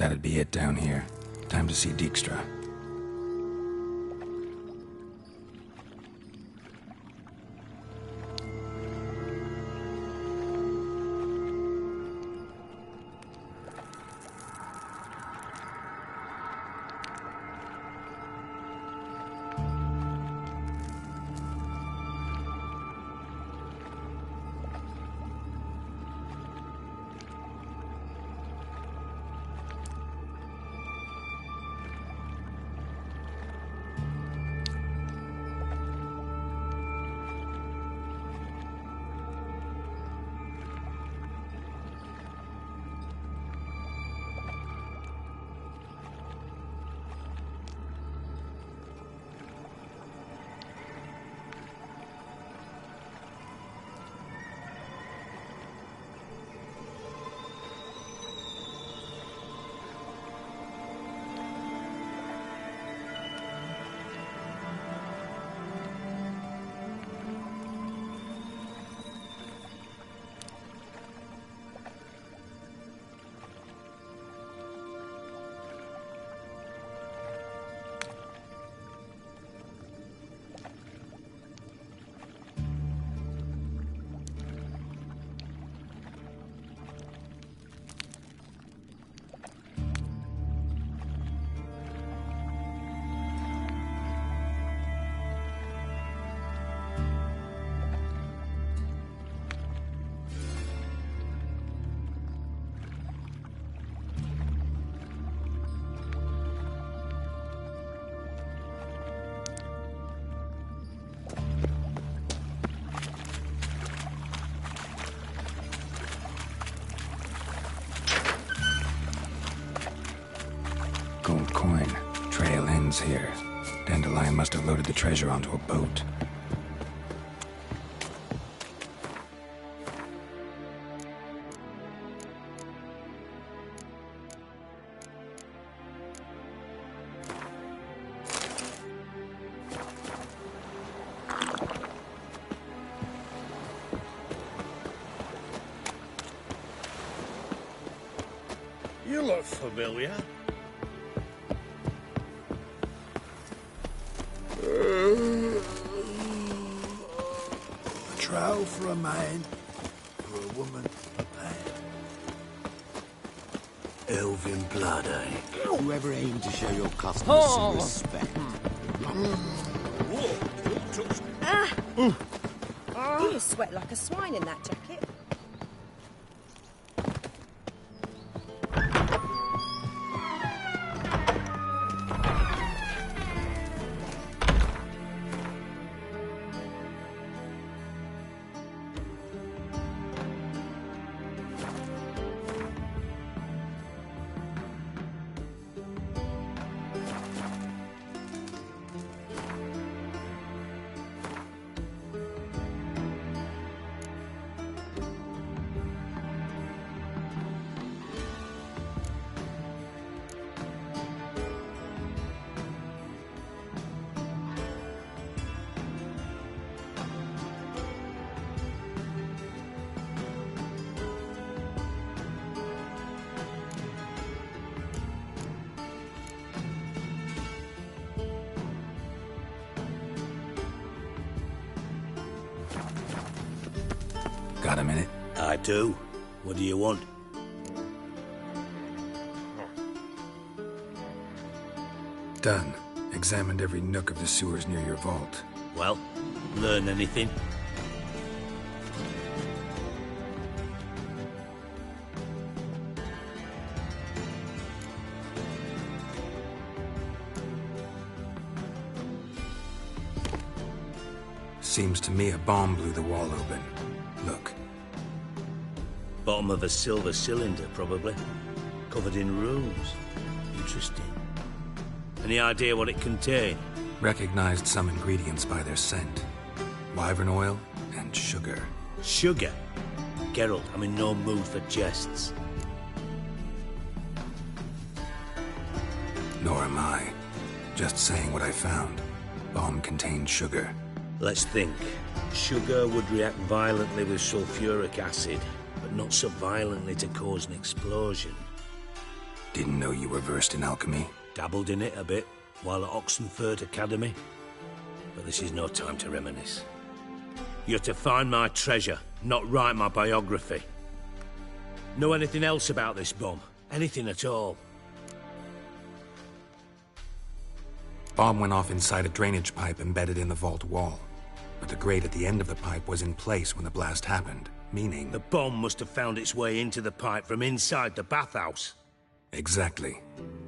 That'd be it down here. Time to see Dijkstra. Gold coin. Trail ends here. Dandelion must have loaded the treasure onto a boat. You look familiar. A trial for a man, for a woman, a man. Elven blood, eh? You ever aim to show your customers some respect? You must sweat like a swine in that jacket. Got a minute? I do. What do you want? Done. Examined every nook of the sewers near your vault. Well, learn anything? Seems to me a bomb blew the wall open. Look. Bottom of a silver cylinder, probably. Covered in runes. Interesting. Any idea what it contained? Recognized some ingredients by their scent. Wyvern oil and sugar. Sugar? Geralt, I'm in no mood for jests. Nor am I. Just saying what I found. Bomb contained sugar. Let's think. Sugar would react violently with sulfuric acid, but not so violently to cause an explosion. Didn't know you were versed in alchemy. Dabbled in it a bit while at Oxenford Academy. But this is no time to reminisce. You're to find my treasure, not write my biography. Know anything else about this bomb? Anything at all? Bomb went off inside a drainage pipe embedded in the vault wall. But the grate at the end of the pipe was in place when the blast happened, meaning... The bomb must have found its way into the pipe from inside the bathhouse. Exactly.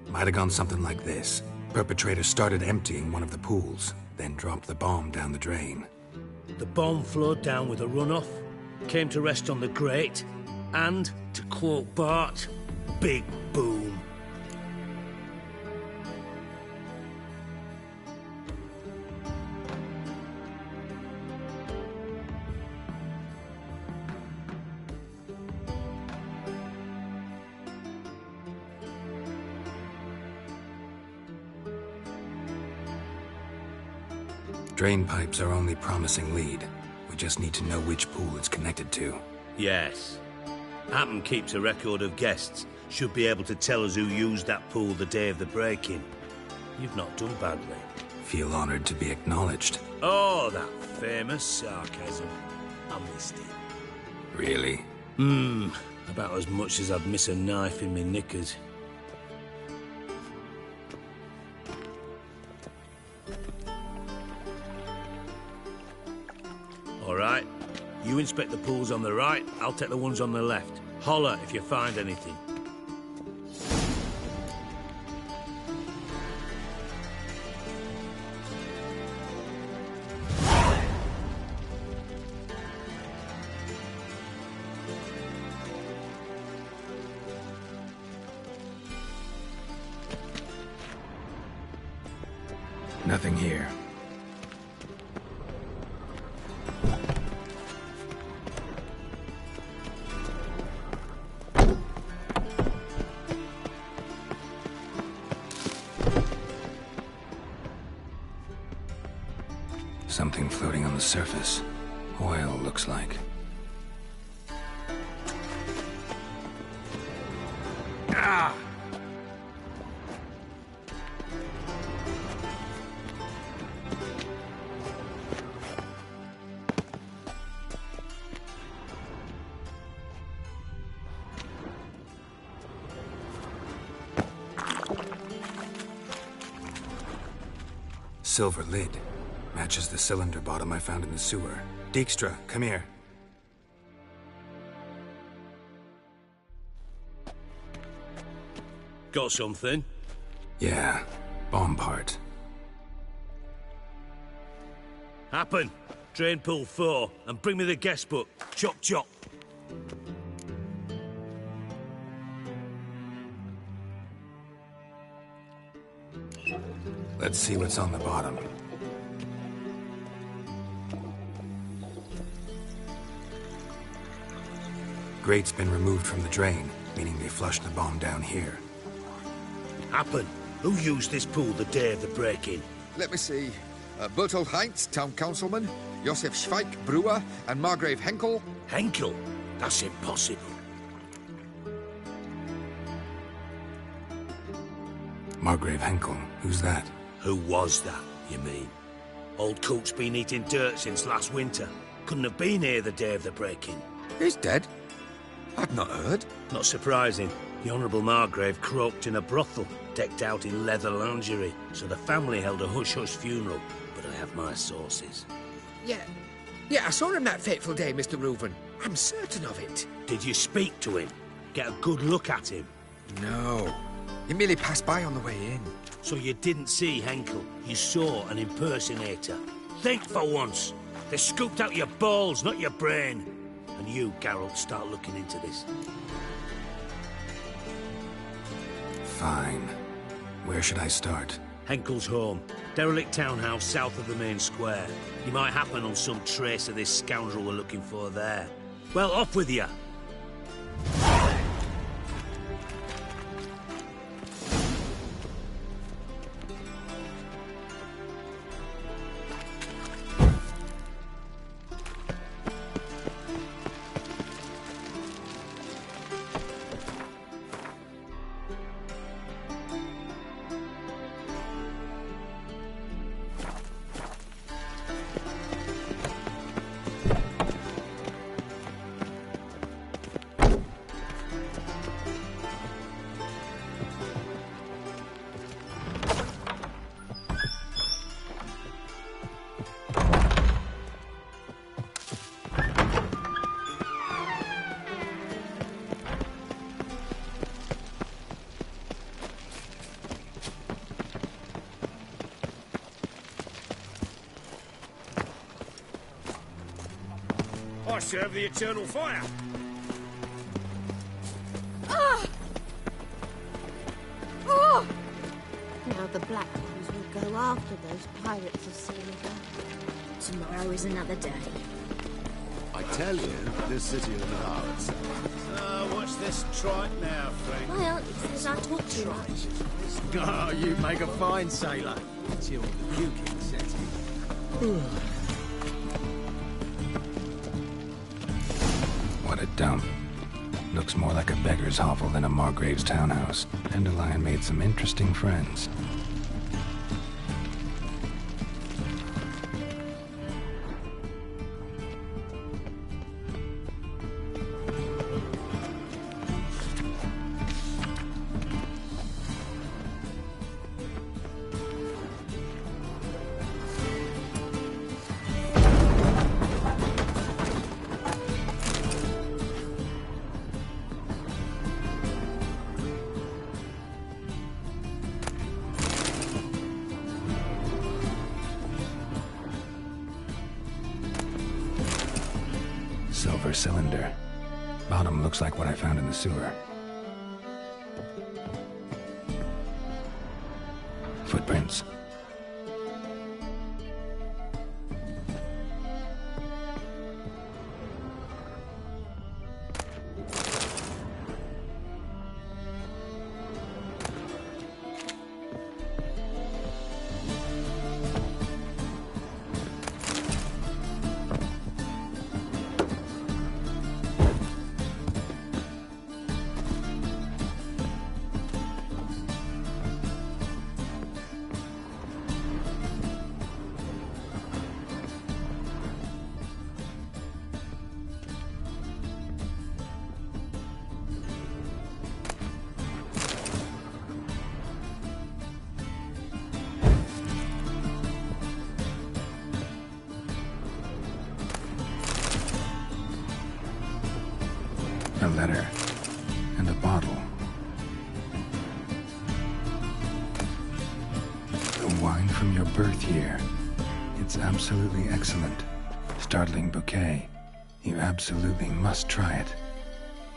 Might have gone something like this. Perpetrator started emptying one of the pools, then dropped the bomb down the drain. The bomb flowed down with a runoff, came to rest on the grate, and, to quote Bart, big boom. Drain pipes are only promising lead. We just need to know which pool it's connected to. Yes. Hammond keeps a record of guests. Should be able to tell us who used that pool the day of the break-in. You've not done badly. Feel honored to be acknowledged. Oh, that famous sarcasm. I missed it. Really? About as much as I'd miss a knife in me knickers. All right. You inspect the pools on the right, I'll take the ones on the left. Holler if you find anything. Nothing here. Something floating on the surface. Oil, looks like. Ah! Silver lid. Matches the cylinder bottom I found in the sewer. Dijkstra, come here. Got something? Yeah, bomb part. Happen. Drain pool 4, and bring me the guest book. Chop chop. Let's see what's on the bottom. Grate's been removed from the drain, meaning they flushed the bomb down here. Happen. Who used this pool the day of the break-in? Let me see. Bertold Heinz, town councilman, Josef Schweik, brewer, and Margrave Henkel. Henkel? That's impossible. Margrave Henkel, who's that? Who was that, you mean? Old Coot's been eating dirt since last winter. Couldn't have been here the day of the break-in. He's dead? I'd not heard. Not surprising. The Honourable Margrave croaked in a brothel, decked out in leather lingerie, so the family held a hush-hush funeral, but I have my sources. Yeah, I saw him that fateful day, Mr. Reuven. I'm certain of it. Did you speak to him? Get a good look at him? No. He merely passed by on the way in. So you didn't see Henkel, you saw an impersonator. Think for once. They scooped out your balls, not your brain. And you, Geralt, start looking into this. Fine. Where should I start? Henkel's home. Derelict townhouse south of the main square. You might happen on some trace of this scoundrel we're looking for there. Well, off with you. I serve the eternal fire. Oh! Oh! Now the Black Ones will go after those pirates of Senegal. Tomorrow is another day. I tell you, this city will devour itself. What's this trite now, Frank? My auntie says I talk too much. Oh, you make a fine sailor. Till the puking sets in. What a dump. Looks more like a beggar's hovel than a Margrave's townhouse. Dandelion made some interesting friends. Silver cylinder. Bottom looks like what I found in the sewer. Footprints. A letter. And a bottle. The wine from your birth year. It's absolutely excellent. Startling bouquet. You absolutely must try it.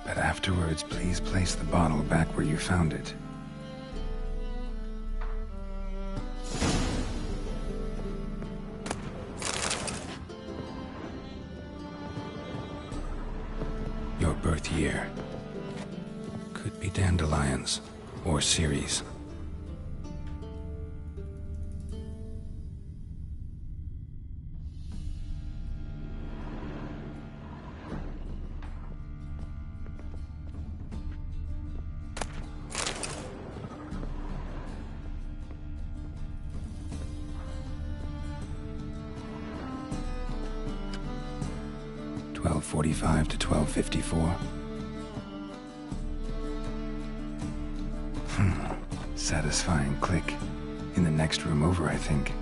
But afterwards, please place the bottle back where you found it. Your birth year. Could be dandelions or Ceres. .45 to 12:54. Satisfying click. In the next room over, I think.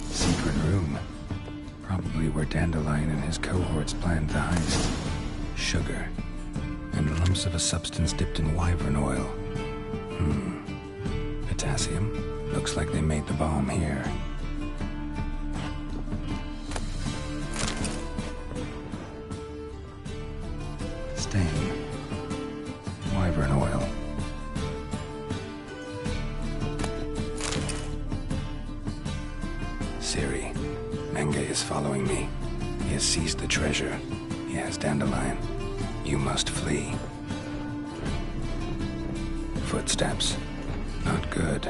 Secret room. Probably where Dandelion and his cohorts planned the heist. Sugar. And lumps of a substance dipped in wyvern oil. Potassium. Looks like they made the bomb here. Stain. Wyvern oil. Siri. Menge is following me. He has seized the treasure. He has Dandelion. You must flee. Footsteps. Not good.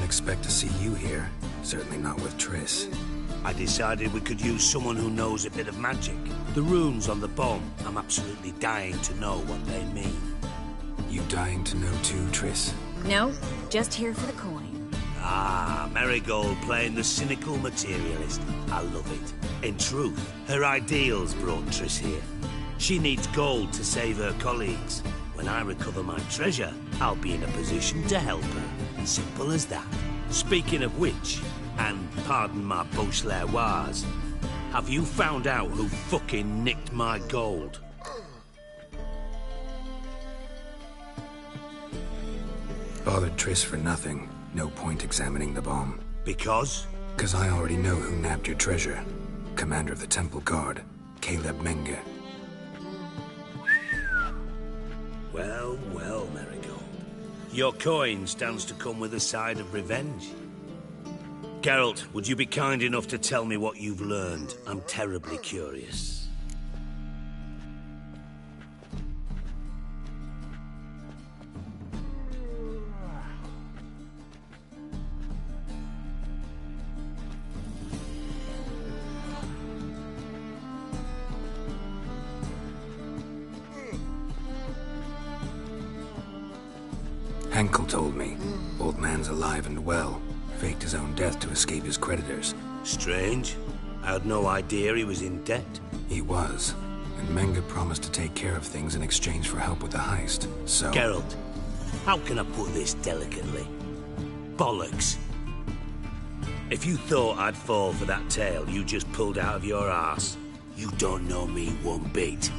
expect to see you here. Certainly not with Triss. I decided we could use someone who knows a bit of magic. The runes on the bomb, I'm absolutely dying to know what they mean. You dying to know too, Triss? No, just here for the coin. Ah, Marigold playing the cynical materialist. I love it. In truth, her ideals brought Triss here. She needs gold to save her colleagues. When I recover my treasure, I'll be in a position to help her. Simple as that. Speaking of which, and pardon my Beauclervoise, have you found out who fucking nicked my gold? Bothered Triss for nothing. No point examining the bomb. Because? Because I already know who nabbed your treasure. Commander of the Temple Guard, Caleb Menge. Well, well, Marigold. Your coin stands to come with a side of revenge. Geralt, would you be kind enough to tell me what you've learned? I'm terribly curious. Henkel told me. Old man's alive and well. Faked his own death to escape his creditors. Strange. I had no idea he was in debt. He was. And Menge promised to take care of things in exchange for help with the heist. So... Geralt, how can I put this delicately? Bollocks. If you thought I'd fall for that tale you just pulled out of your arse, you don't know me one bit.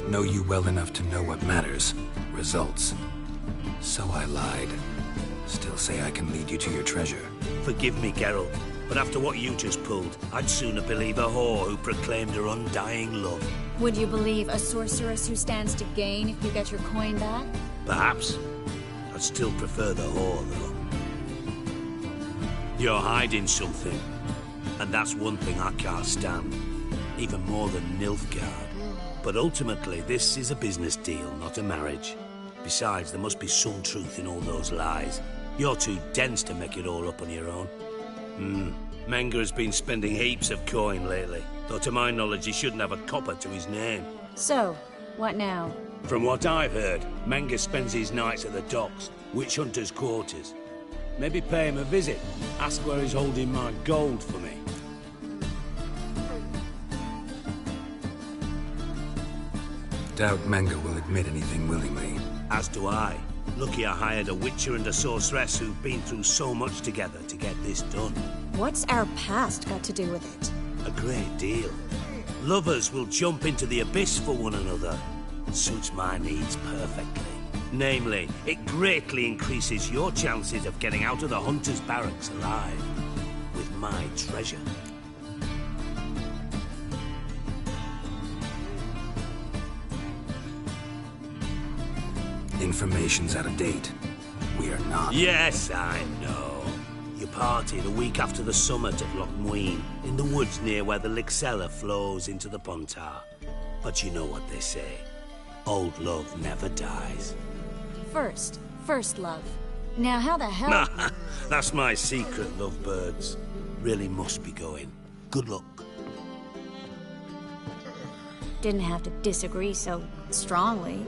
Know you well enough to know what matters. Results. So I lied. Still say I can lead you to your treasure. Forgive me, Geralt, but after what you just pulled, I'd sooner believe a whore who proclaimed her undying love. Would you believe a sorceress who stands to gain if you get your coin back? Perhaps. I'd still prefer the whore, though. You're hiding something, and that's one thing I can't stand. Even more than Nilfgaard. But ultimately, this is a business deal, not a marriage. Besides, there must be some truth in all those lies. You're too dense to make it all up on your own. Menge has been spending heaps of coin lately, though to my knowledge he shouldn't have a copper to his name. So, what now? From what I've heard, Menge spends his nights at the docks, witch hunters' quarters. Maybe pay him a visit, ask where he's holding my gold for me. Doubt Menge will admit anything willingly. As do I. Lucky I hired a witcher and a sorceress who've been through so much together to get this done. What's our past got to do with it? A great deal. Lovers will jump into the abyss for one another. Suits my needs perfectly. Namely, it greatly increases your chances of getting out of the hunter's barracks alive. With my treasure. Information's out of date. We are not. Yes, I know. You partied a week after the summit at Loch Muin, in the woods near where the Lixella flows into the Pontar. But you know what they say. Old love never dies. First love. Now how the hell... That's my secret, lovebirds. Really must be going. Good luck. Didn't have to disagree so strongly.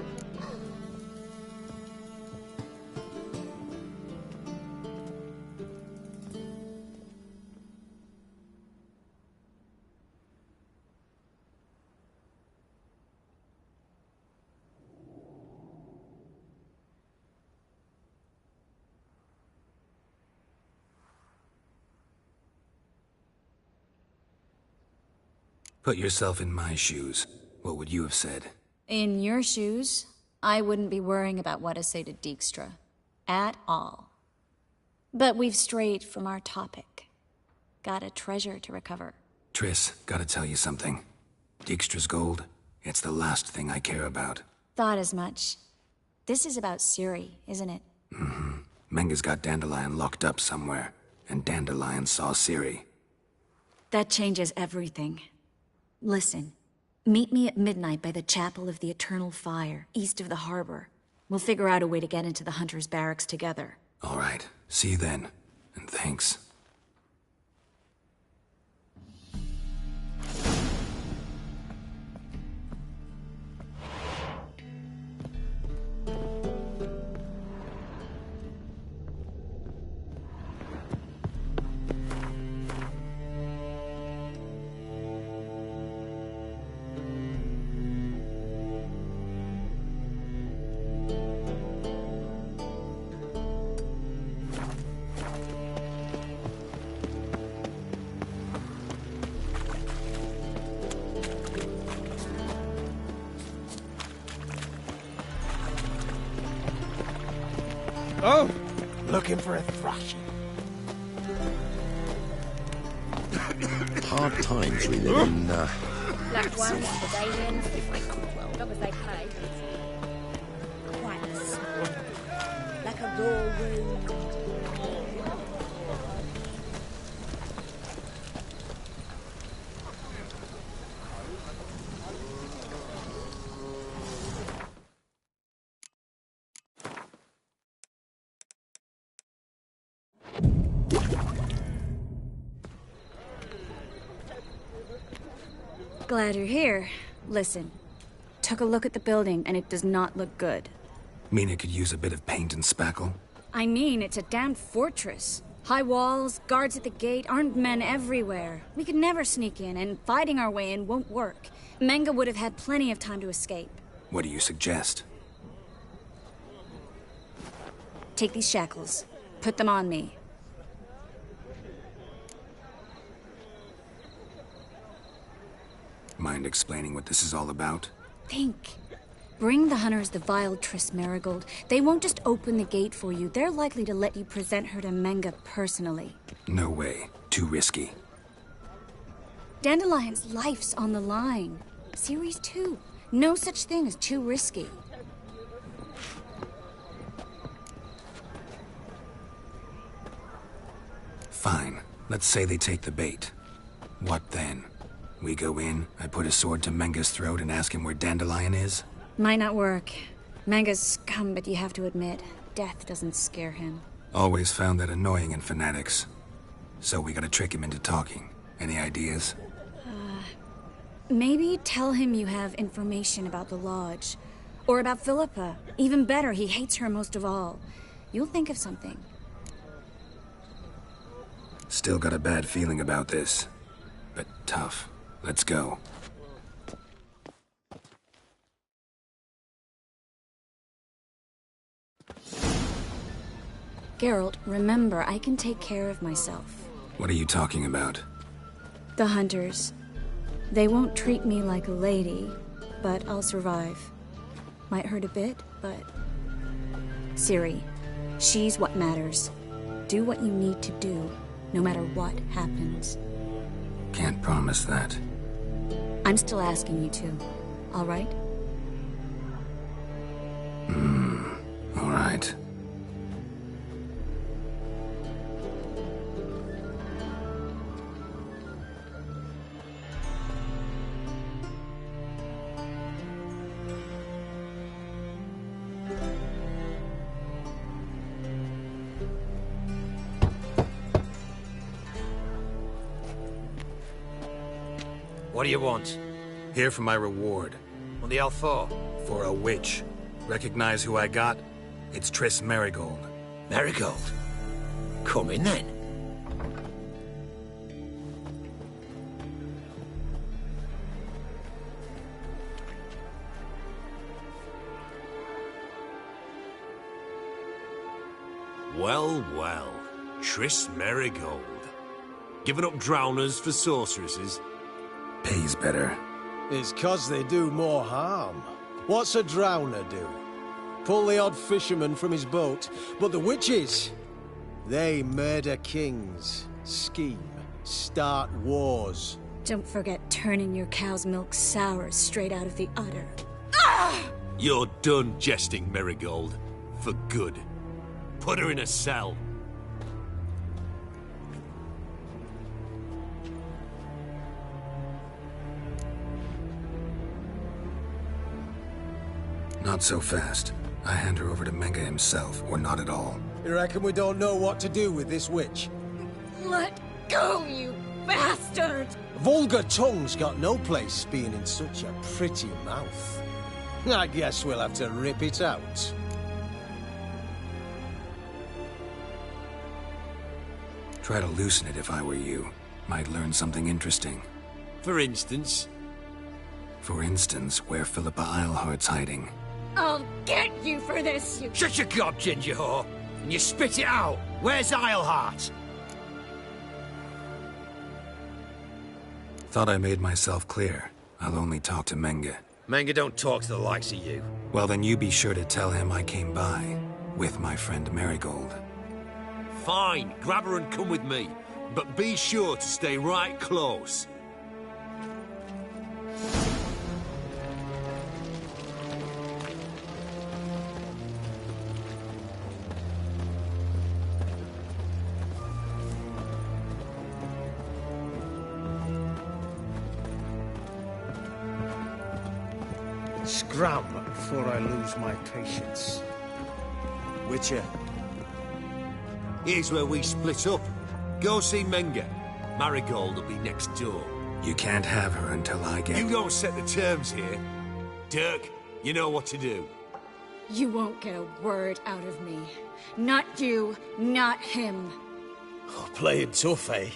Put yourself in my shoes. What would you have said? In your shoes, I wouldn't be worrying about what to say to Dijkstra. At all. But we've strayed from our topic. Got a treasure to recover. Triss, gotta tell you something. Dijkstra's gold, it's the last thing I care about. Thought as much. This is about Ciri, isn't it? Mm-hmm. Menge's got Dandelion locked up somewhere, and Dandelion saw Ciri. That changes everything. Listen, Meet me at midnight by the Chapel of the Eternal Fire, east of the harbor. We'll figure out a way to get into the Hunter's barracks together. All right. See you then. And thanks. Oh! Looking for a thrashing. Hard times we live in, Black ones, the Day-10, if I could well. long as they pay. Quite a smell. Like a raw wound. Glad you're here. Listen, took a look at the building and it does not look good. Mean it could use a bit of paint and spackle? I mean, it's a damned fortress. High walls, guards at the gate, armed men everywhere. We could never sneak in, and fighting our way in won't work. Menga would have had plenty of time to escape. What do you suggest? Take these shackles. Put them on me. Mind explaining what this is all about? Think. Bring the hunters the vile Triss Marigold. They won't just open the gate for you. They're likely to let you present her to Menga personally. No way. Too risky. Dandelion's life's on the line. Series 2. No such thing as too risky. Fine. Let's say they take the bait. What then? We go in, I put a sword to Menga's throat and ask him where Dandelion is? Might not work. Menga's scum, but you have to admit, death doesn't scare him. Always found that annoying in fanatics. So we gotta trick him into talking. Any ideas? Maybe tell him you have information about the Lodge. Or about Philippa. Even better, he hates her most of all. You'll think of something. Still got a bad feeling about this. But tough. Let's go. Geralt, remember, I can take care of myself. What are you talking about? The hunters. They won't treat me like a lady, but I'll survive. Might hurt a bit, but... Ciri, she's what matters. Do what you need to do, no matter what happens. Can't promise that. I'm still asking you to, all right? All right. What do you want? Here for my reward. What the hell for? For a witch. Recognize who I got? It's Triss Marigold. Marigold? Come in then. Well, well. Triss Marigold. Giving up drowners for sorceresses? Pays better. It's 'cause they do more harm. What's a drowner do? Pull the odd fisherman from his boat. But the witches, they murder kings, scheme, start wars. Don't forget turning your cow's milk sour straight out of the udder. You're done jesting, Marigold. For good. Put her in a cell. Not so fast. I hand her over to Menge himself, or not at all. You reckon we don't know what to do with this witch? Let go, you bastard! Vulgar tongue's got no place being in such a pretty mouth. I guess we'll have to rip it out. Try to loosen it if I were you. Might learn something interesting. For instance? For instance, where Philippa Eilhart's hiding. I'll get you for this, you... Shut your gob, ginger whore! And you spit it out! Where's Eilhart? Thought I made myself clear. I'll only talk to Menge. Menge don't talk to the likes of you. Well, then you be sure to tell him I came by. With my friend Marigold. Fine, grab her and come with me. But be sure to stay right close. Scram before I lose my patience. Witcher. Here's where we split up. Go see Menge. Marigold will be next door. You can't have her until I get... You don't set the terms here. Dirk, you know what to do. You won't get a word out of me. Not you, not him. Oh, playing tough, eh?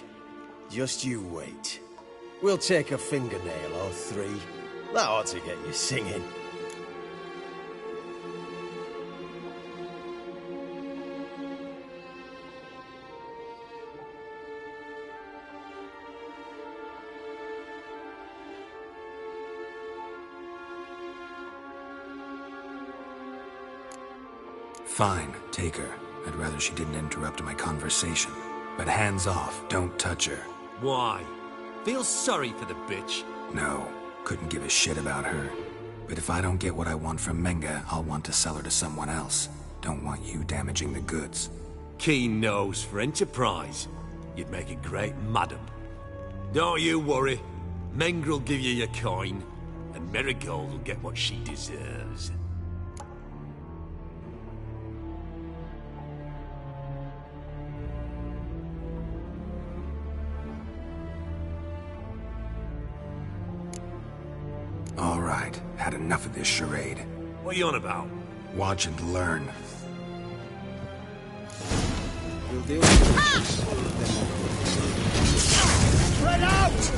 Just you wait. We'll take a fingernail or three. That ought to get you singing. Fine, take her. I'd rather she didn't interrupt my conversation. But hands off, don't touch her. Why? Feel sorry for the bitch? No, couldn't give a shit about her. But if I don't get what I want from Menge, I'll want to sell her to someone else. Don't want you damaging the goods. Keen nose for enterprise. You'd make a great madam. Don't you worry. Menge will give you your coin, and Marigold will get what she deserves. All right, had enough of this charade. What are you on about? Watch and learn. We'll deal with Spread out!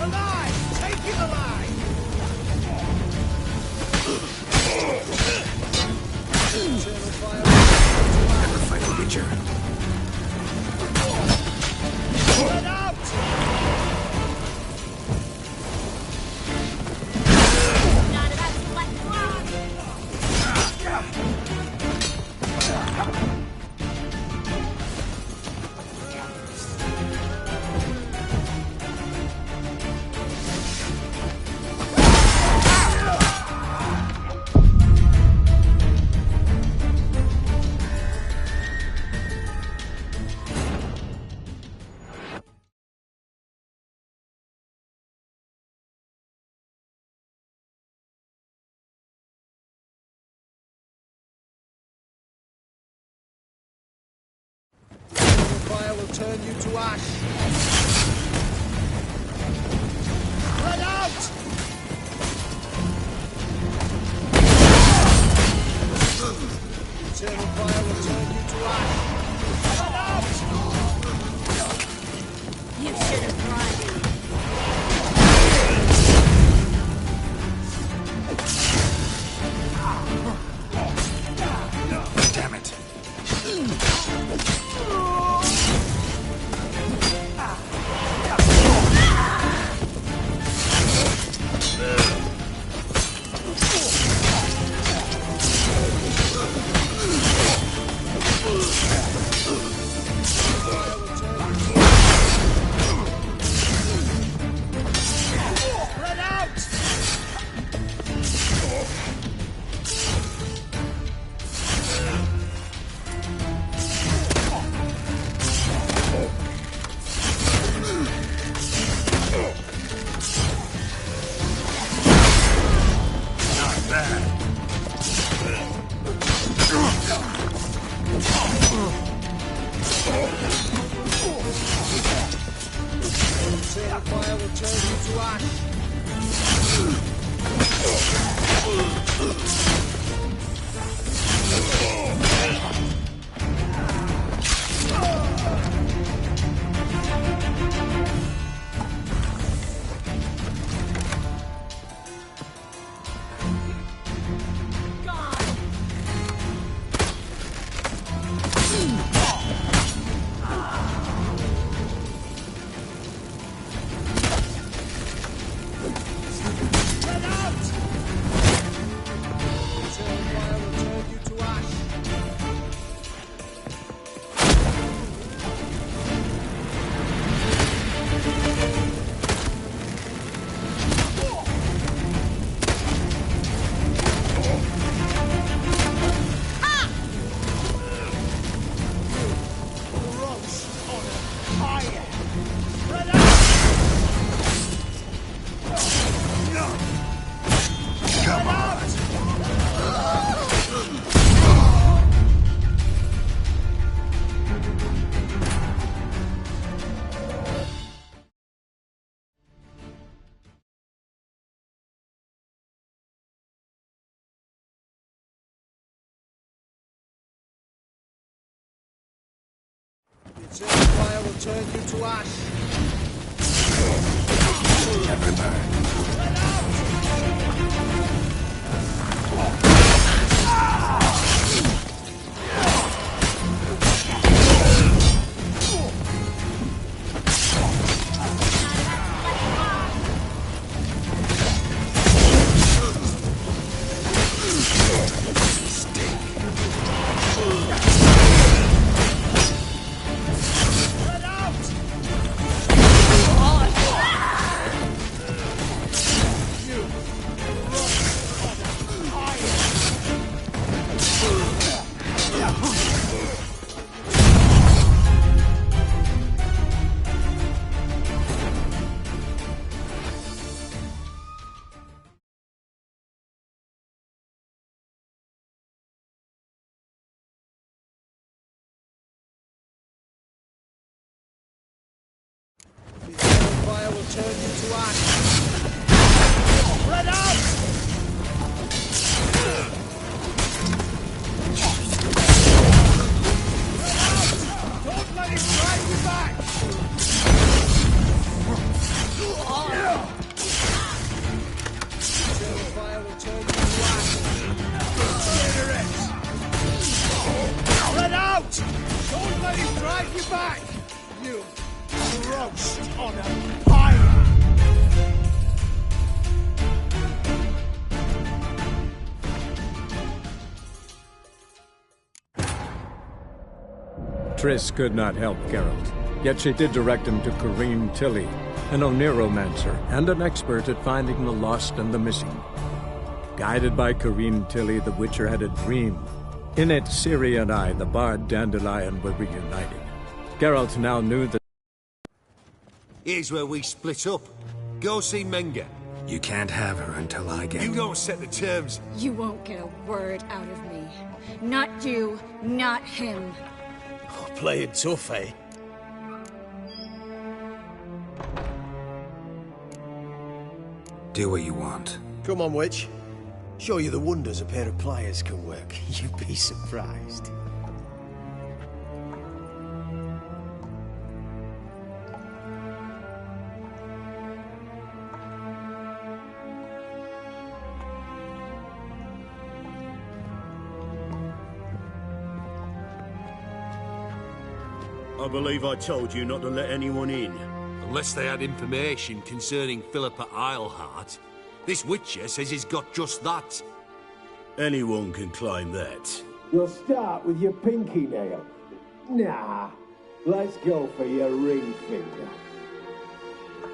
Alive! Take him alive! Never fight a Witcher. Spread out! Not about to let you on. Fire will turn you to ash. Spread out! Eternal fire will turn you to ash. Spread out! You should have run. Damn it. Fire will turn you to ash. Eternal fire will turn you to ash. Never learn. Eternal fire will turn you to ash. Spread out! Don't let him drive you back! Eternal fire will turn you to ash. Consider it! Spread out! Don't let him drive you back! You roast on a pyre! Triss could not help Geralt, yet she did direct him to Corrine Tilly, an Oniromancer and an expert at finding the lost and the missing. Guided by Corrine Tilly, the Witcher had a dream. In it, Ciri and I, the bard Dandelion, were reunited. Geralt now knew that... Here's where we split up. Go see Menga. You can't have her until I get... You don't set the terms. You won't get a word out of me. Not you, not him. Oh, play it tough, eh? Do what you want. Come on, witch. Show you the wonders a pair of pliers can work. You'd be surprised. I believe I told you not to let anyone in. Unless they had information concerning Philippa Eilhart. This Witcher says he's got just that. Anyone can claim that. You'll start with your pinky nail. Nah, let's go for your ring finger.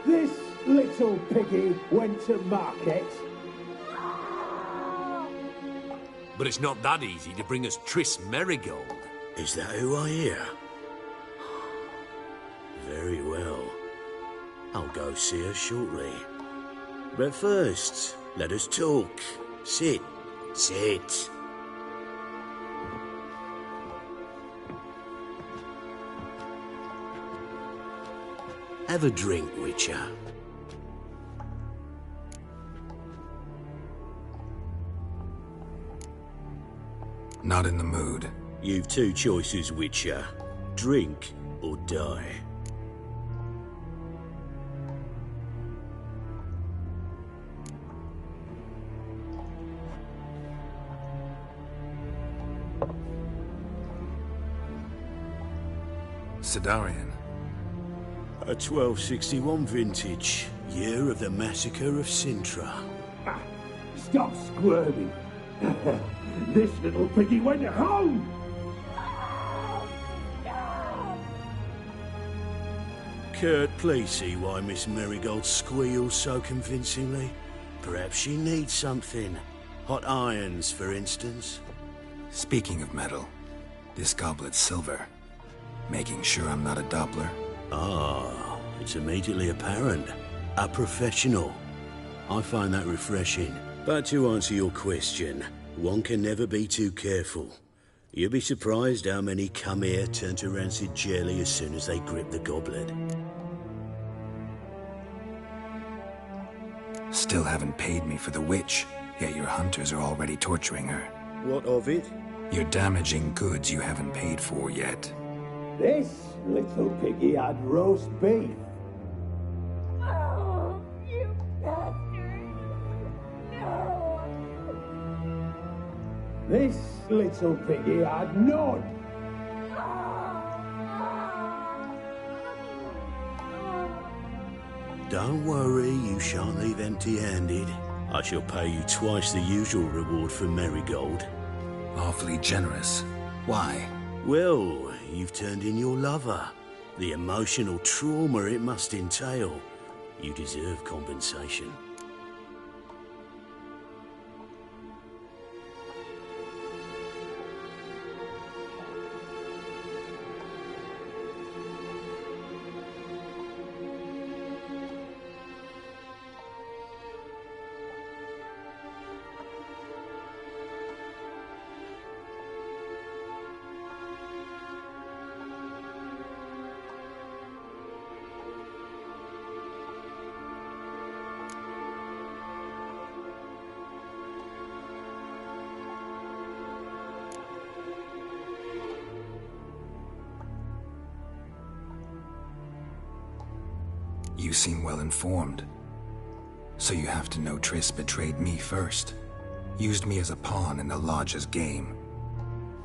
This little piggy went to market. But it's not that easy to bring us Triss Merigold. Is that who I hear? Very well. I'll go see her shortly. But first, let us talk. Sit. Sit. Have a drink, Witcher. Not in the mood. You've two choices, Witcher. Drink or die. Sidarian. A 1261 vintage, year of the massacre of Sintra. Stop squirming. This little piggy went home! Kurt, please see why Miss Marigold squeals so convincingly. Perhaps she needs something. Hot irons, for instance. Speaking of metal, this goblet's silver. Making sure I'm not a Doppler. Ah, it's immediately apparent. A professional. I find that refreshing. But to answer your question, one can never be too careful. You'll be surprised how many come here turn to rancid jelly as soon as they grip the goblet. Still haven't paid me for the witch, yet your hunters are already torturing her. What of it? You're damaging goods you haven't paid for yet. This little piggy had roast beef. Oh, you bastard! No! This little piggy had none. Don't worry, you shan't leave empty-handed. I shall pay you twice the usual reward for Marigold. Awfully generous. Why? Well, you've turned in your lover. The emotional trauma it must entail. You deserve compensation. You seem well informed. So you have to know Triss betrayed me first. Used me as a pawn in the Lodge's game.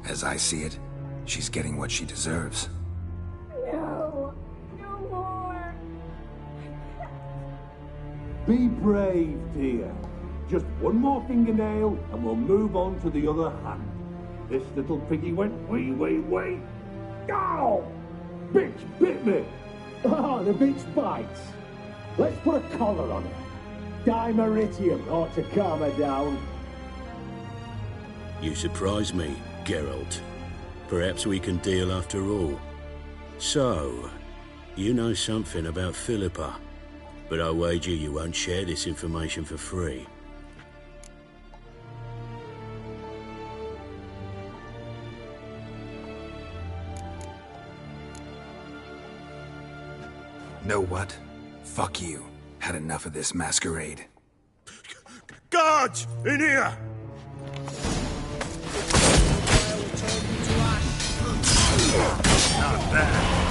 As I see it, she's getting what she deserves. No! No more! Be brave, dear. Just one more fingernail and we'll move on to the other hand. This little piggy went wee. Ow! Bitch bit me! Oh, the bitch bites. Let's put a collar on her. Dimeritium ought to calm her down. You surprise me, Geralt. Perhaps we can deal after all. So, you know something about Philippa, but I wager you won't share this information for free. Know what? Fuck you. Had enough of this masquerade. Guards! In here! Not bad.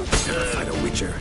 Fight a witcher.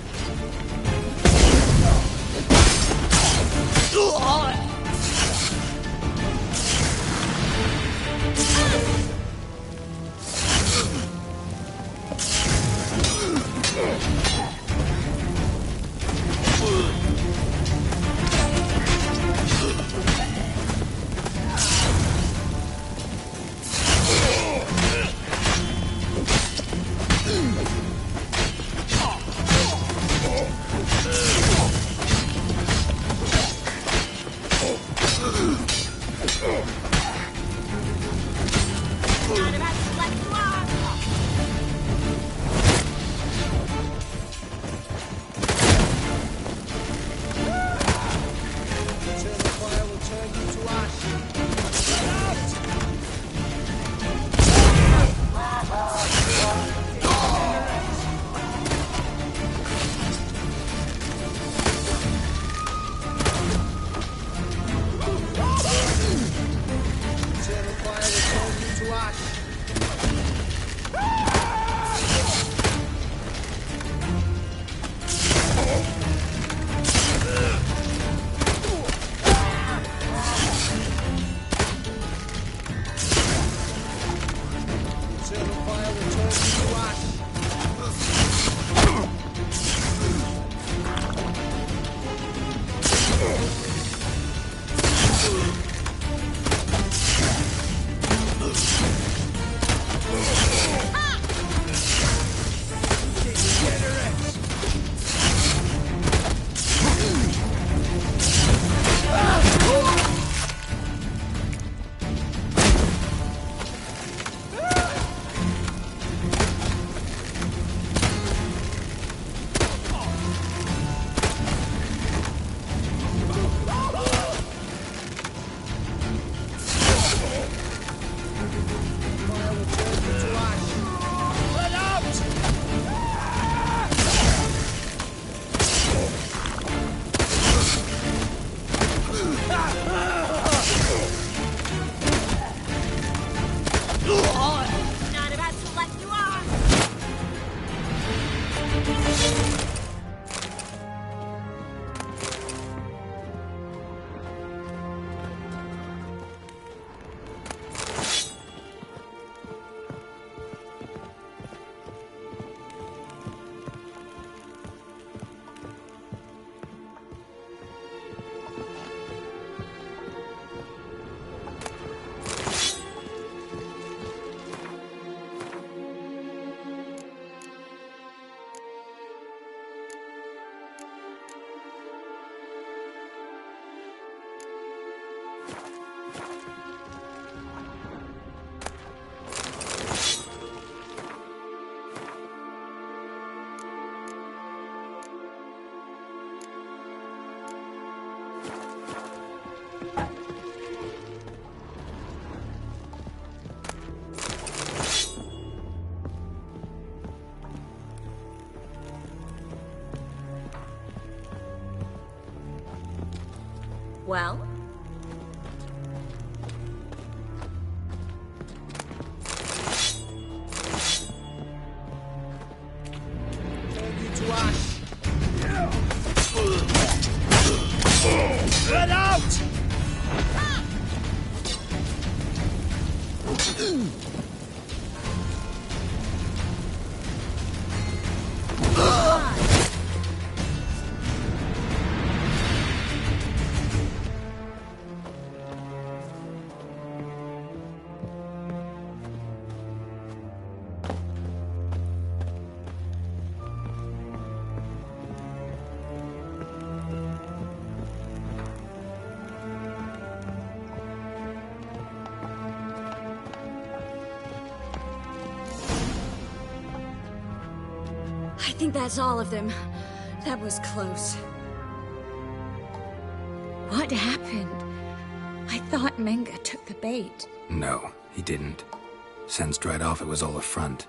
Well? Turn you to ash. Get out! I think that's all of them. That was close. What happened? I thought Menga took the bait. No, he didn't. Sensed right off it was all a front.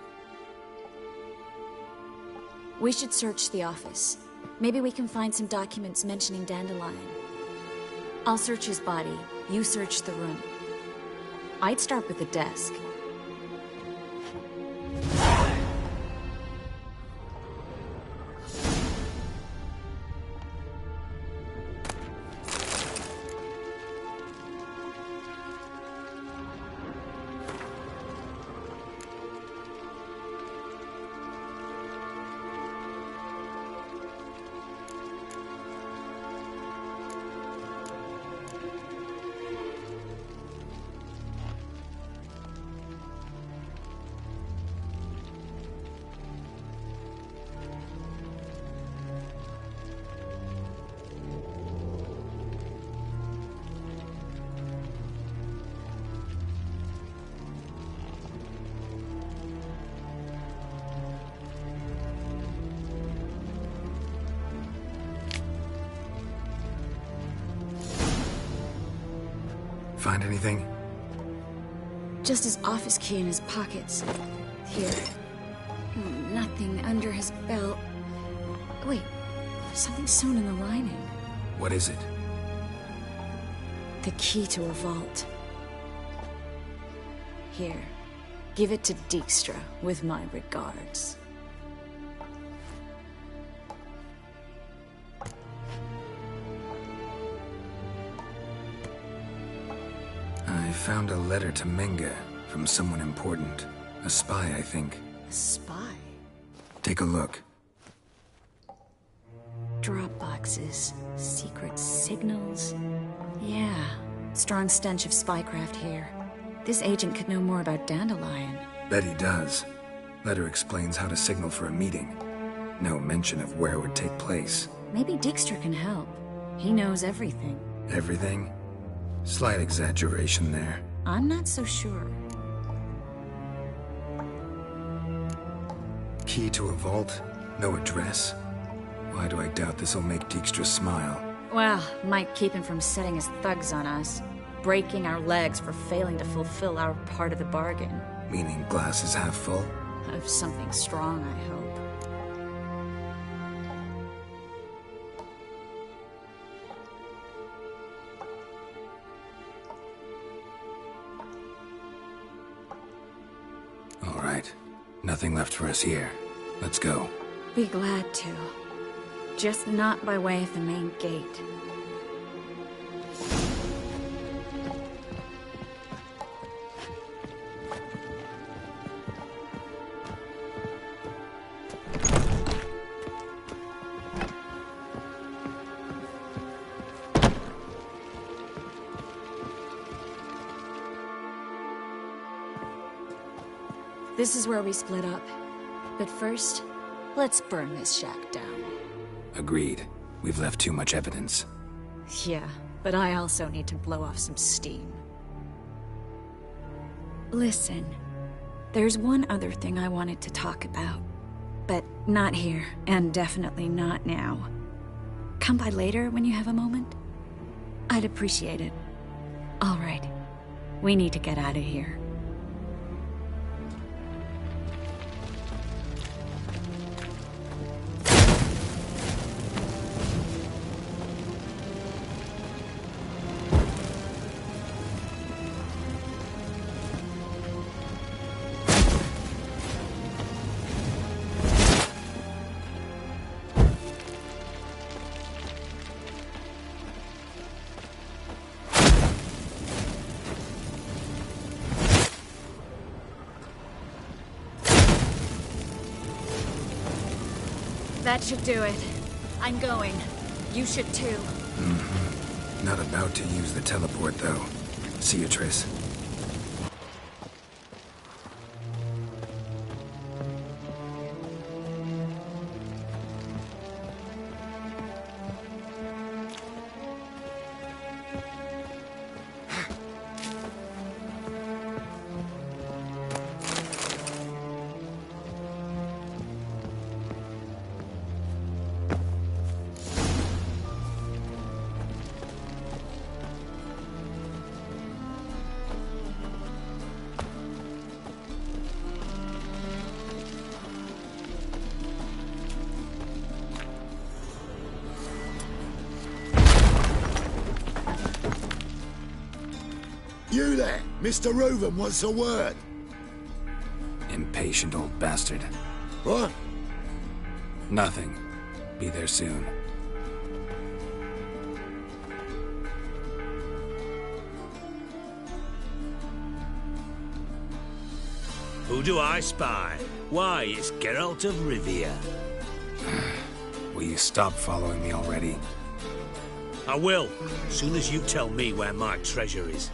We should search the office. Maybe we can find some documents mentioning Dandelion. I'll search his body. You search the room. I'd start with the desk. Find anything? Just his office key in his pockets. Here. Nothing under his belt. Wait, something sewn in the lining. What is it? The key to a vault. Here, give it to Dijkstra with my regards. I found a letter to Menge from someone important. A spy, I think. A spy? Take a look. Drop boxes, secret signals. Yeah, strong stench of spycraft here. This agent could know more about Dandelion. Bet he does. Letter explains how to signal for a meeting. No mention of where it would take place. Maybe Dijkstra can help. He knows everything. Everything? Slight exaggeration there. I'm not so sure. Key to a vault? No address? Why do I doubt this'll make Dijkstra smile? Well, might keep him from setting his thugs on us. Breaking our legs for failing to fulfill our part of the bargain. Meaning glass is half full? Of something strong, I hope. All right. Nothing left for us here. Let's go. Be glad to. Just not by way of the main gate. This is where we split up. But first, let's burn this shack down. Agreed. We've left too much evidence. Yeah, but I also need to blow off some steam. Listen, there's one other thing I wanted to talk about. But not here, and definitely not now. Come by later when you have a moment? I'd appreciate it. All right. We need to get out of here. That should do it. I'm going. You should too. Not about to use the teleport, though. See you, Triss. You there! Mr. Reuven wants a word. Impatient old bastard. What? Nothing. Be there soon. Who do I spy? Why, it's Geralt of Rivia. Will you stop following me already? I will, soon as you tell me where my treasure is.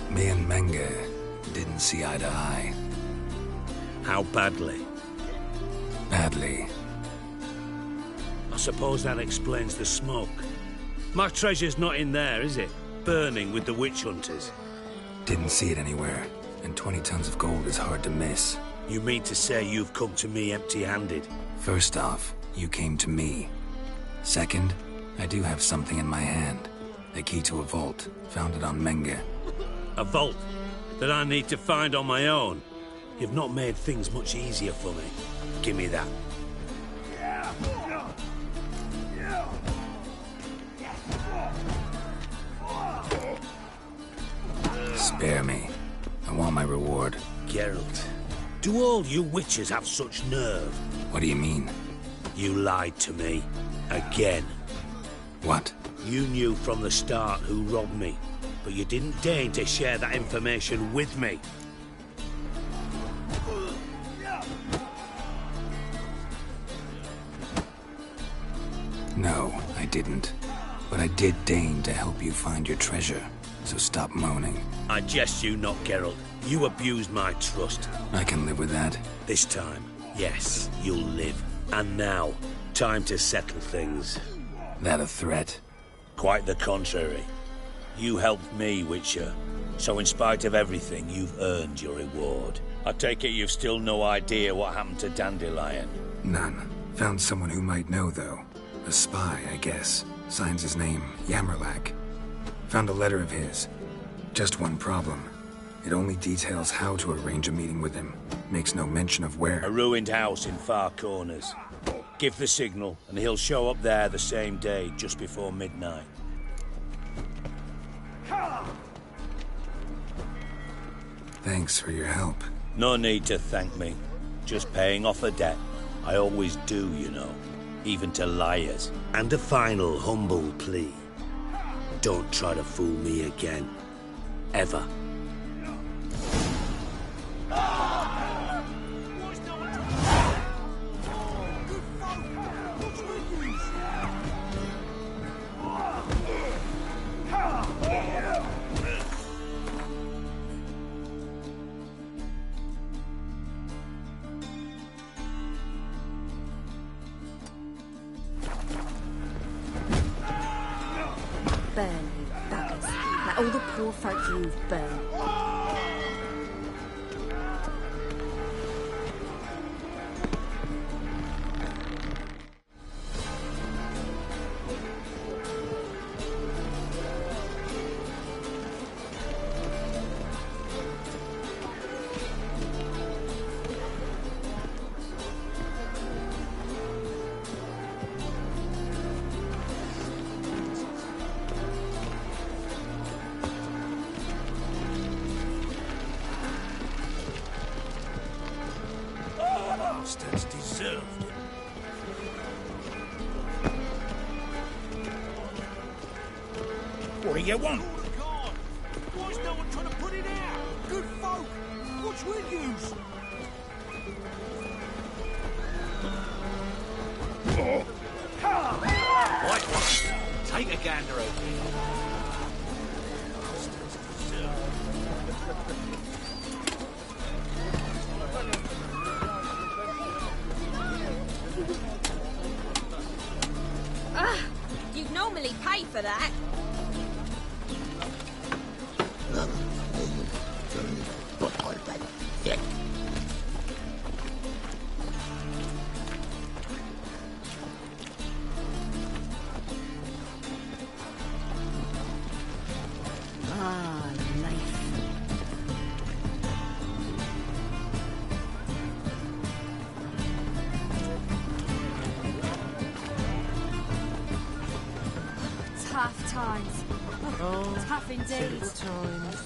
Me and Menge didn't see eye to eye. How badly? Badly. I suppose that explains the smoke. My treasure's not in there, is it? Burning with the witch hunters. Didn't see it anywhere, and 20 tons of gold is hard to miss. You mean to say you've come to me empty-handed? First off, you came to me. Second, I do have something in my hand. The key to a vault, founded on Menge. A vault that I need to find on my own. You've not made things much easier for me. Give me that. Spare me. I want my reward. Geralt, do all you witches have such nerve? What do you mean? You lied to me. Again. What? You knew from the start who robbed me, but you didn't deign to share that information with me. No, I didn't. But I did deign to help you find your treasure, so stop moaning. I jest you not, Geralt. You abused my trust. I can live with that. This time, yes, you'll live. And now, time to settle things. That a threat? Quite the contrary. You helped me, Witcher. So in spite of everything, you've earned your reward. I take it you've still no idea what happened to Dandelion? None. Found someone who might know, though. A spy, I guess. Signs his name, Yammerlak. Found a letter of his. Just one problem. It only details how to arrange a meeting with him. Makes no mention of where. A ruined house in Far Corners. Give the signal, and he'll show up there the same day, just before midnight. Thanks for your help. No need to thank me. Just paying off a debt. I always do, you know. Even to liars. And a final humble plea. Don't try to fool me again. Ever. Burn, you buggers. Let all the poor folk you've burned. Bastards deserved it. What do you want? Why's no one trying to put it out? Good folk, what's with yous? Right one. Take a gander over here. You'd normally pay for that. Ah, life. Tough times. Oh, tough indeed. Times.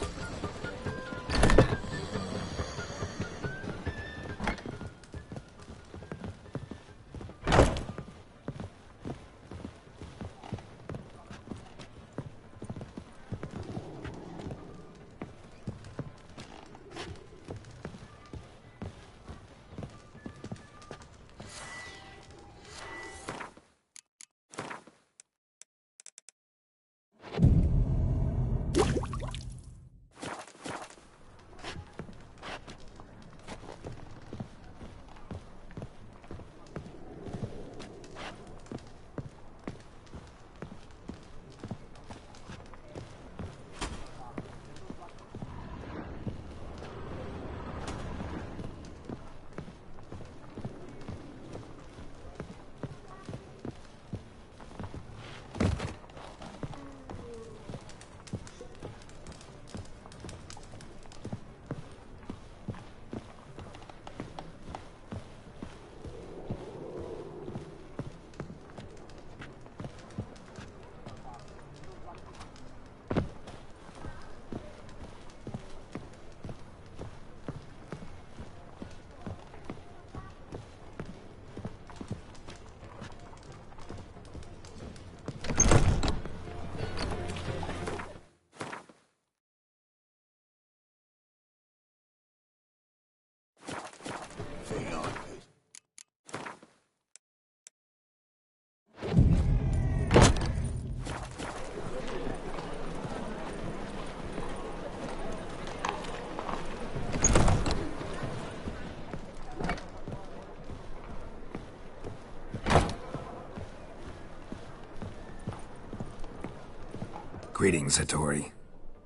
Greetings, Hattori.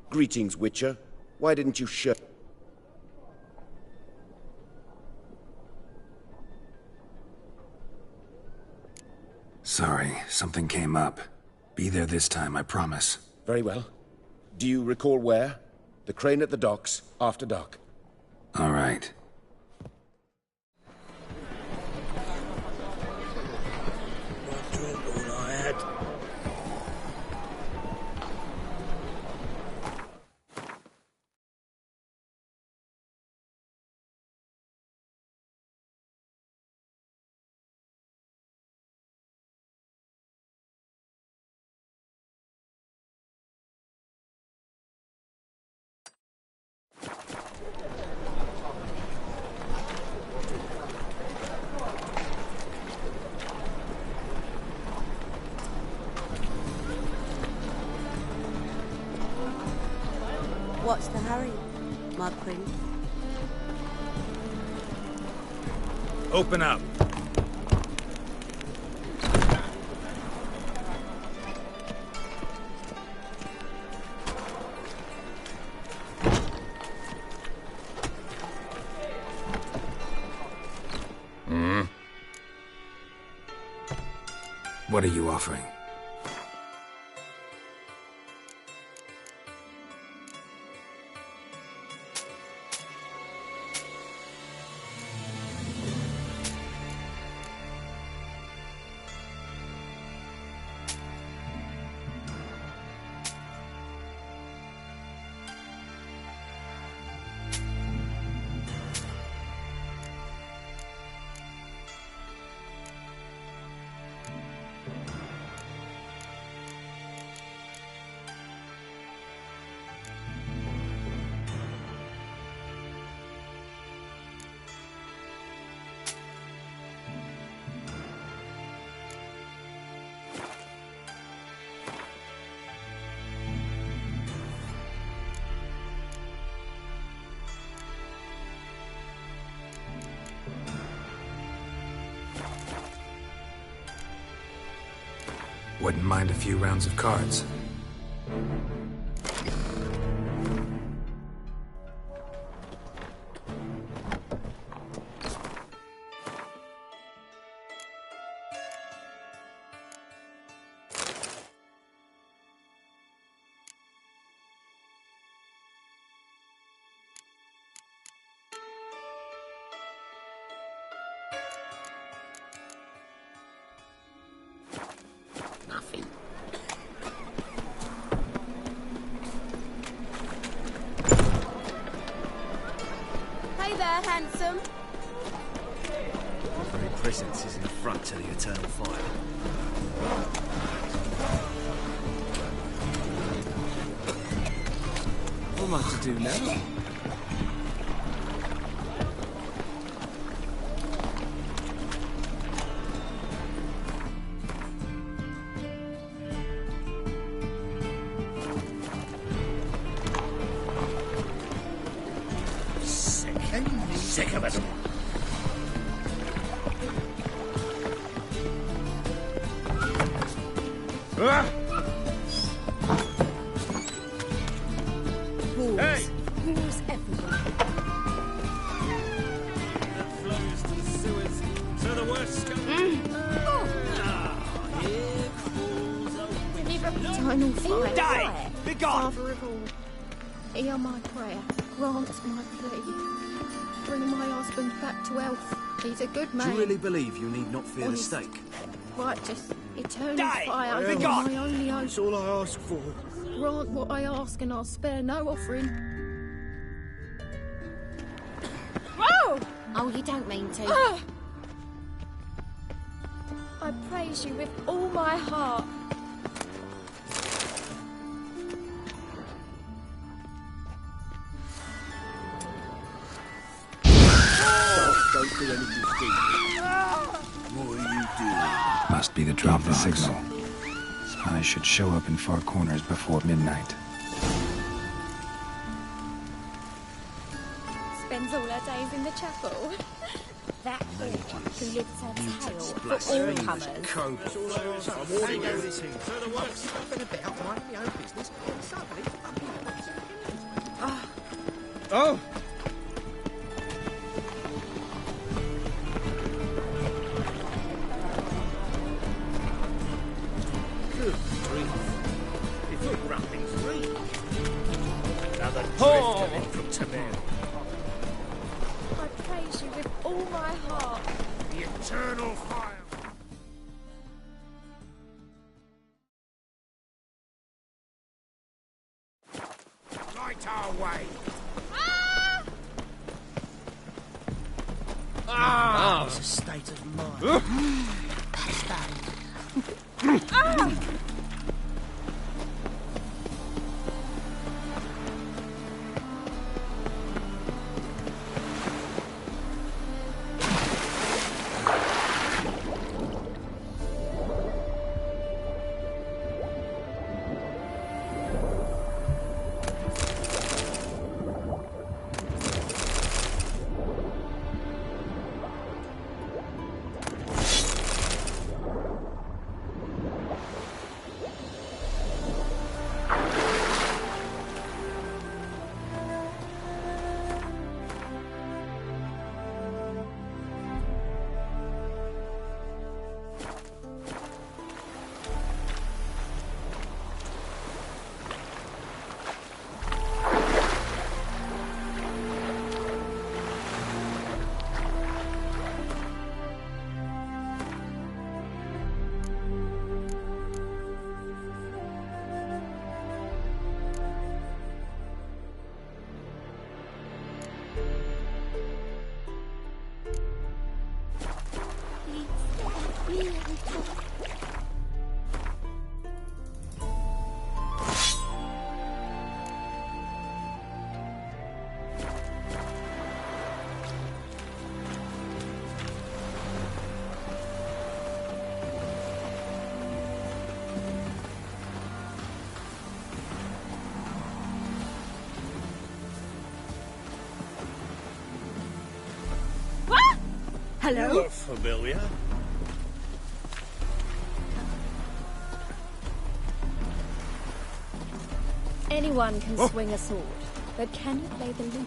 Greetings, Witcher. Why didn't you show... Sorry, something came up. Be there this time, I promise. Very well. Do you recall where? The crane at the docks, after dark. All right. What's the hurry, my prince? Open up. What are you offering? Wouldn't mind a few rounds of cards. Nothing. Hey there, handsome. Your very presence is an affront to the eternal fire. What am I to do now? Sick of it. Hey! Who's everywhere? That flows to the sewers, so the worst comes. Here falls a Eternal fire. Die! Be gone! Father of all, hear my prayer, grant my plea. Bring my husband back to health. He's a good man. Do you really believe you need not fear Honest. the stake? Righteous, eternal Die! fire Be is gone! my only hope. That's all I ask for. Grant what I ask and I'll spare no offering. Whoa! Oh, you don't mean to. I praise you with all my heart. Don't do anything stupid. What are you doing? Must be the drop the signal. Spies should show up in far corners before midnight. Spends all her days in the chapel. That orc who lifts her tail for all comers. Been a bit out minding my own business. Suddenly, Oh! Good grief. It's all roughly free. Now the drift Oh. of it from Tamir. I praise you with all my heart. The eternal fire. Right our way. Ah! It's a state of mind. That's bad. Hello? You look familiar. Anyone can swing a sword, but can you play the lute?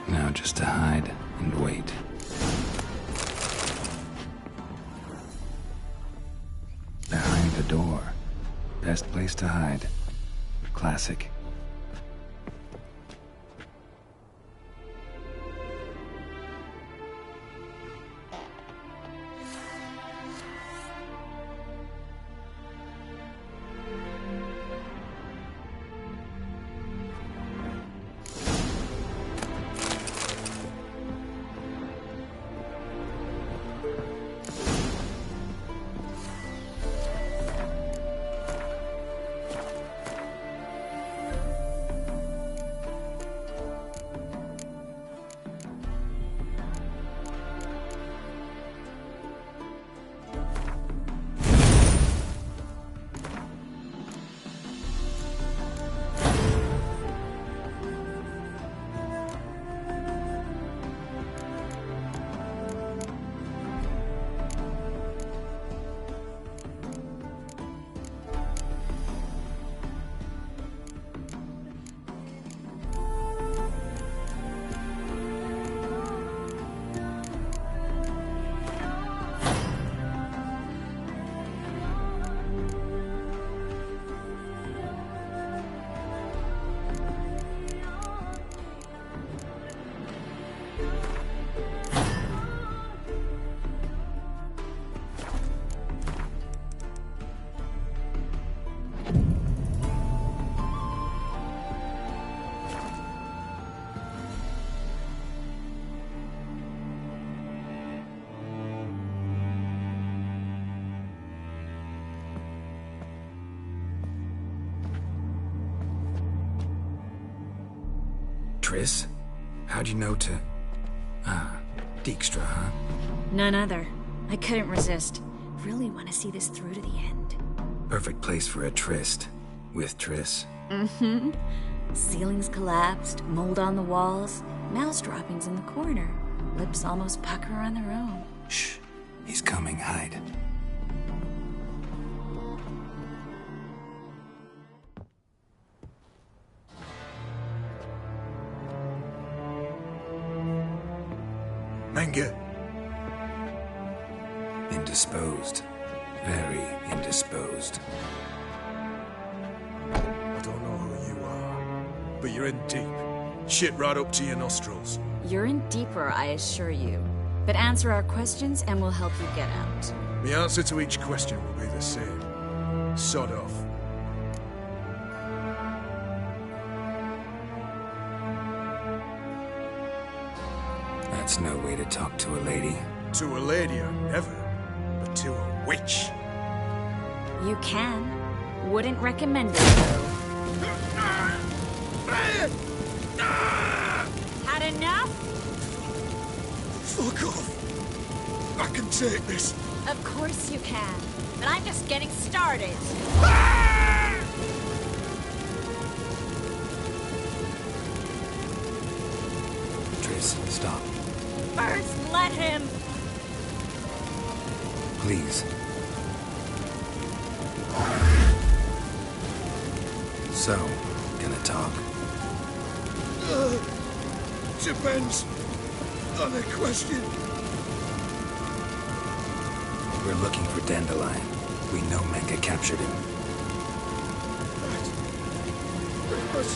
Now just to hide and wait. Behind the door. Best place to hide. Classic. Triss? How'd you know to... Ah, Dijkstra, huh? None other. I couldn't resist. Really want to see this through to the end. Perfect place for a tryst. With Triss. Mm-hmm. Ceilings collapsed, mold on the walls, mouse droppings in the corner. Lips almost pucker on their own. Shh. He's coming. Hide. Menge. Indisposed. Very indisposed. I don't know who you are, but you're in deep. Shit right up to your nostrils. You're in deeper, I assure you. But answer our questions and we'll help you get out. The answer to each question will be the same. Sod off. That's no way to talk to a lady. To a lady, I never. But to a witch. You can. Wouldn't recommend it, though. Had enough? Fuck off. I can take this. Of course you can. But I'm just getting started. Triss, stop. First, let him. Please. So, gonna talk? Depends on the question. We're looking for Dandelion. We know Menge captured him. That's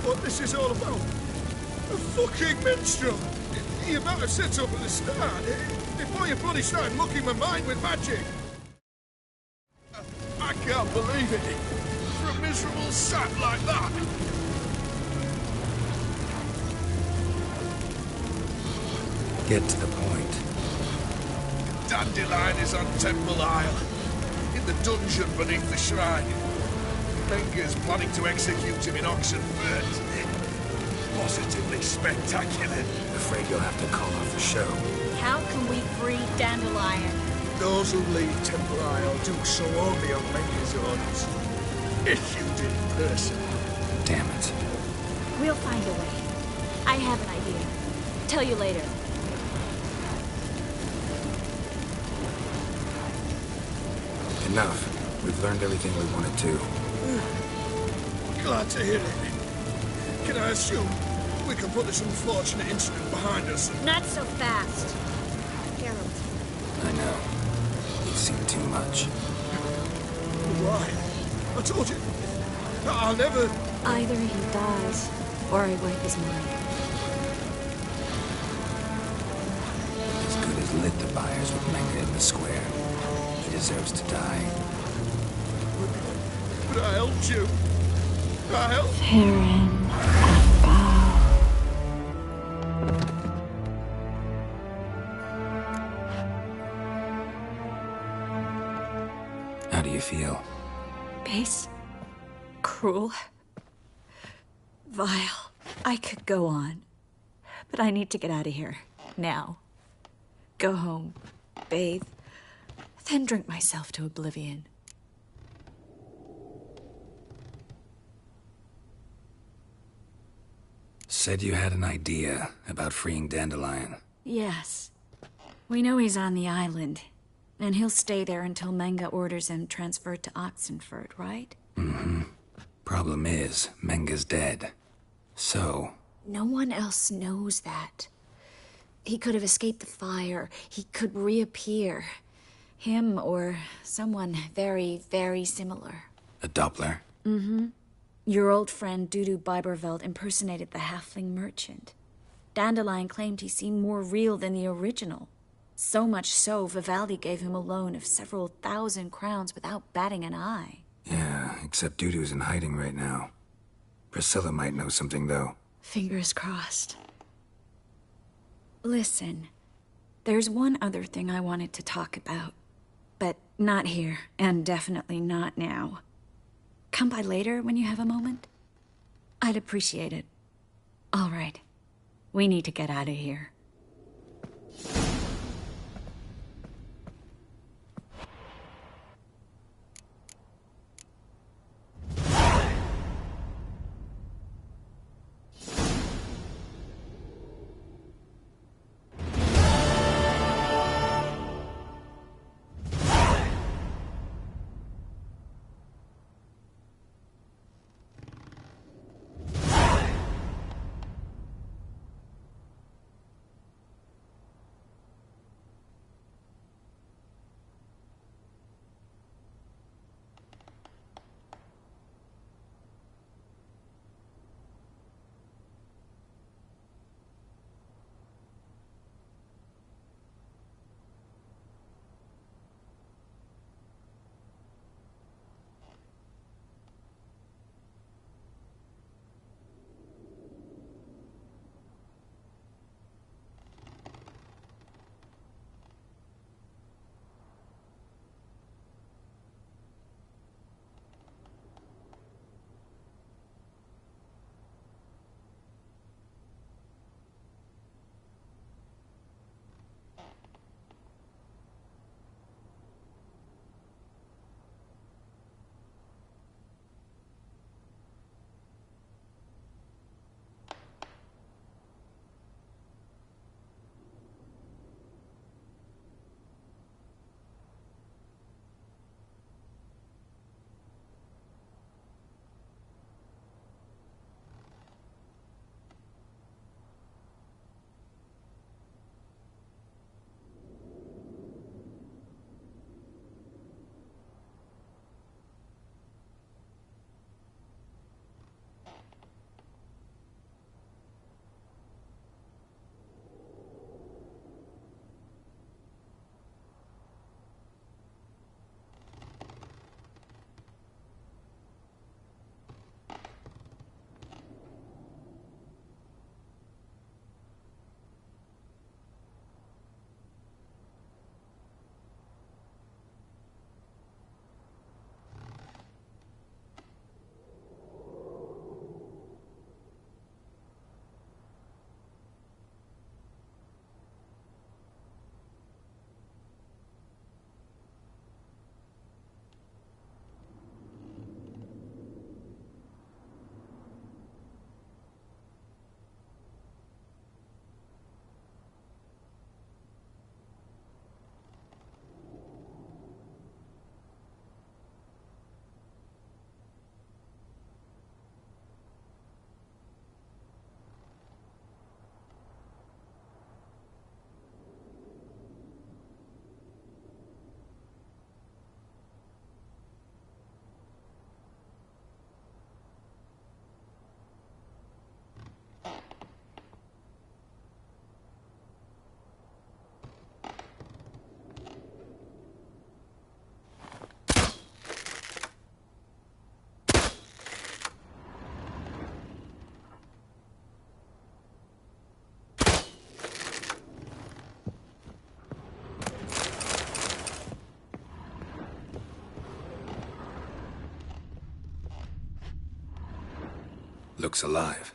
what this is all about. A fucking minstrel. You might have set up at the start, before you bloody started mucking my mind with magic. I can't believe it. For a miserable sap like that. Get to the point. Dandelion is on Temple Isle, in the dungeon beneath the shrine. Menge's planning to execute him in Oxenfurt. Positively spectacular. Afraid you'll have to call off the show. How can we free Dandelion? Those who lead Temple Isle do so only on Menge's orders. Issued in person. Damn it. We'll find a way. I have an idea. Tell you later. Enough. We've learned everything we wanted to. Glad to hear it. Can I assume we can put this unfortunate incident behind us? Not so fast. Geralt. I know. You've seen too much. Why? I told you. I'll never... Either he dies, or I wipe his mind. As good as lit the buyers with Menge in the square. He deserves to die. But I helped you. I helped... Farron. How do you feel? Base. Cruel. Vile. I could go on. But I need to get out of here. Now. Go home. Bathe. Then drink myself to oblivion. Said you had an idea about freeing Dandelion. Yes. We know he's on the island. And he'll stay there until Menge orders him transferred to Oxenfurt, right? Mm-hmm. Problem is, Menge's dead. So... No one else knows that. He could have escaped the fire. He could reappear. Him or someone very, very similar. A Doppler? Mm-hmm. Your old friend Dudu Biberveld impersonated the halfling merchant. Dandelion claimed he seemed more real than the original. So much so, Vivaldi gave him a loan of several thousand crowns without batting an eye. Yeah, except Dudu's in hiding right now. Priscilla might know something, though. Fingers crossed. Listen, there's one other thing I wanted to talk about. But not here, and definitely not now. Come by later when you have a moment. I'd appreciate it. All right. We need to get out of here. Looks alive.